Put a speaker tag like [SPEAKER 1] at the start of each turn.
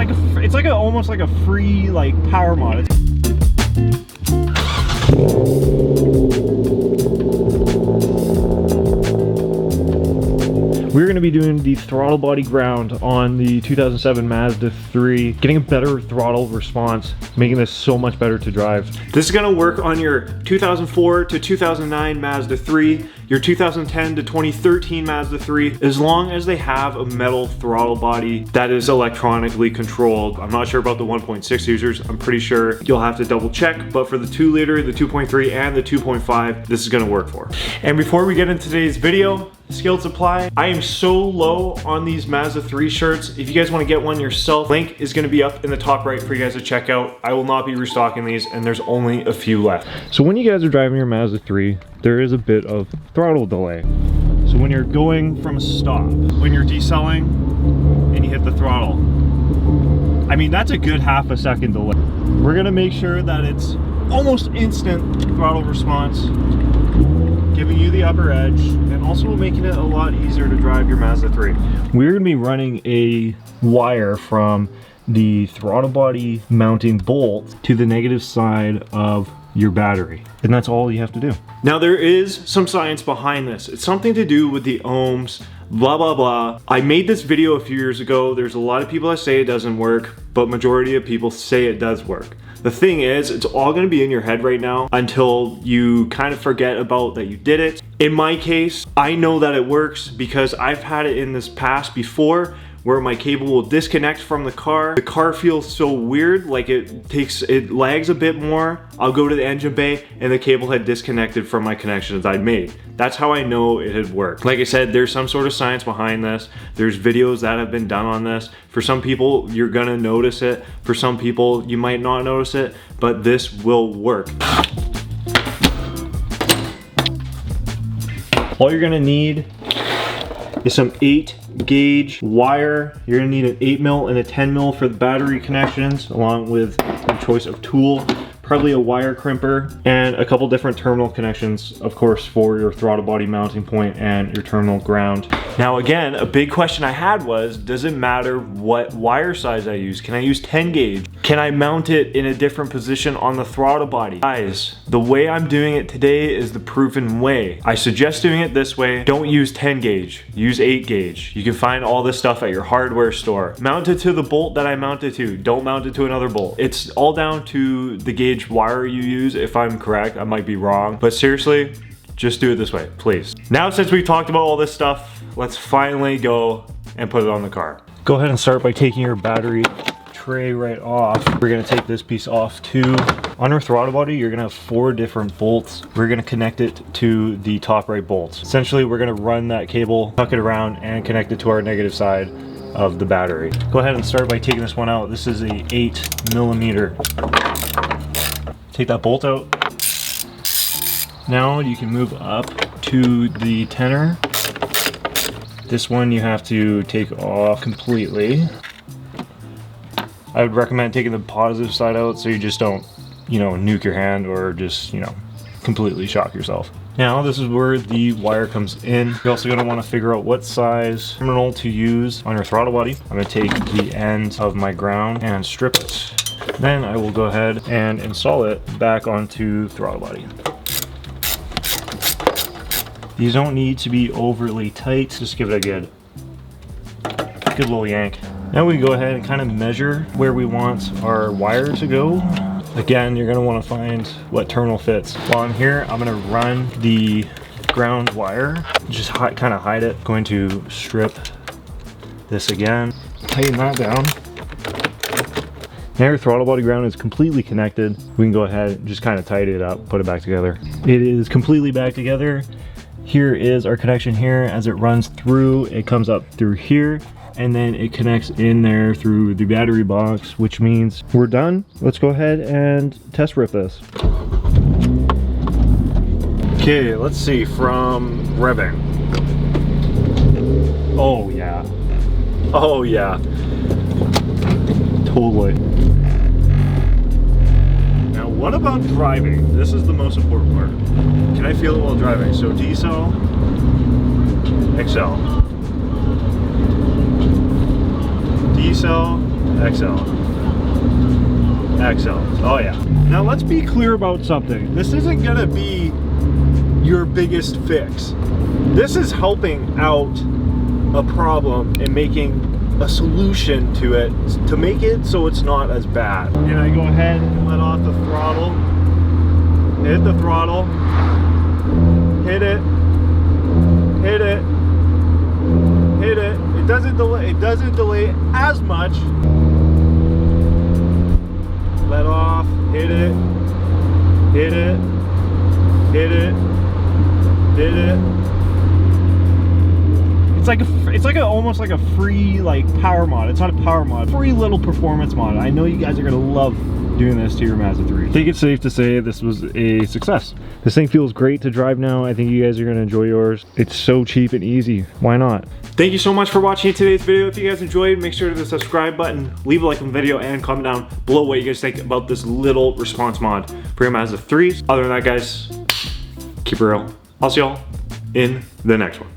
[SPEAKER 1] it's like almost like a free like power mod. We're going to be doing the throttle body ground on the 2007 Mazda 3, getting a better throttle response, making this so much better to drive. This is going to work on your 2004 to 2009 Mazda 3, your 2010 to 2013 Mazda 3, as long as they have a metal throttle body that is electronically controlled. I'm not sure about the 1.6 users. I'm pretty sure you'll have to double check, but for the 2 liter, the 2.3, and the 2.5, this is going to work for. And before we get into today's video, skilled supply. I am so low on these Mazda 3 shirts. If you guys want to get one yourself, link is going to be up in the top right for you guys to check out. I will not be restocking these, and there's only a few left. So when you guys are driving your Mazda 3, there is a bit of throttle delay. So when you're going from a stop, when you're decelling and you hit the throttle, I mean, that's a good half a second delay. We're going to make sure that it's almost instant throttle response, giving you the upper edge and also making it a lot easier to drive your Mazda 3. We're going to be running a wire from the throttle body mounting bolt to the negative side of your battery, and that's all you have to do. Now there is some science behind this. It's something to do with the ohms, blah blah blah. I made this video a few years ago. There's a lot of people that say it doesn't work, but majority of people say it does work. The thing is, it's all going to be in your head right now until you kind of forget about that you did it. In my case, I know that it works because I've had it in this past before, where my cable will disconnect from the car. The car feels so weird, like it lags a bit more. I'll go to the engine bay and the cable had disconnected from my connections I'd made. That's how I know it had worked. Like I said, there's some sort of science behind this. There's videos that have been done on this. For some people, you're gonna notice it. For some people, you might not notice it, but this will work. All you're gonna need is some 8-gauge wire. You're gonna need an 8mm and a 10mm for the battery connections, along with your choice of tool, probably a wire crimper, and a couple different terminal connections, of course, for your throttle body mounting point and your terminal ground. Now again, a big question I had was, does it matter what wire size I use? Can I use 10 gauge? Can I mount it in a different position on the throttle body? Guys, the way I'm doing it today is the proven way. I suggest doing it this way. Don't use 10 gauge, use 8 gauge. You can find all this stuff at your hardware store. Mount it to the bolt that I mounted to. Don't mount it to another bolt. It's all down to the gauge wire you use. If I'm correct, I might be wrong, but seriously, just do it this way, please. Now, since we've talked about all this stuff, let's finally go and put it on the car. Go ahead and start by taking your battery tray right off. We're gonna take this piece off too. On our throttle body, you're gonna have 4 different bolts. We're gonna connect it to the top right bolts. Essentially, we're gonna run that cable, tuck it around, and connect it to our negative side of the battery. Go ahead and start by taking this one out. This is a 8mm. Take that bolt out. Now you can move up to the tenor. This one you have to take off completely. I would recommend taking the positive side out so you just don't, nuke your hand or just, completely shock yourself. Now this is where the wire comes in. You're also going to want to figure out what size terminal to use on your throttle body. I'm going to take the end of my ground and strip it. Then I will go ahead and install it back onto throttle body. These don't need to be overly tight, just give it a good little yank. Now we go ahead and kind of measure where we want our wire to go. Again, you're gonna wanna find what terminal fits. While I'm here, I'm gonna run the ground wire, just kind of hide it. Going to strip this again, tighten that down. Now your throttle body ground is completely connected. We can go ahead and just kind of tidy it up, put it back together. It is completely back together. Here is our connection here. As it runs through, it comes up through here, and then it connects in there through the battery box, which means we're done. Let's go ahead and test rip this. Okay, let's see, from revving. Oh yeah. Oh yeah. Totally. Now what about driving? This is the most important part. Can I feel it while driving? So decel, accel. Decel, Excellent. Excellent. Oh yeah. Now let's be clear about something. This isn't gonna be your biggest fix. This is helping out a problem and making a solution to it to make it so it's not as bad. And I go ahead and let off the throttle. Hit the throttle. Hit it. Hit it. Hit it. It doesn't delay as much. Let off, hit it, hit it, hit it, hit it. It's like almost like a free power mod. It's not a power mod, free little performance mod. I know you guys are gonna love doing this to your Mazda 3. I think it's safe to say this was a success. This thing feels great to drive now. I think you guys are gonna enjoy yours. It's so cheap and easy. Why not? Thank you so much for watching today's video. If you guys enjoyed, make sure to hit the subscribe button, leave a like on the video, and comment down below what you guys think about this little response mod for your Mazda 3s. Other than that, guys, keep it real. I'll see y'all in the next one.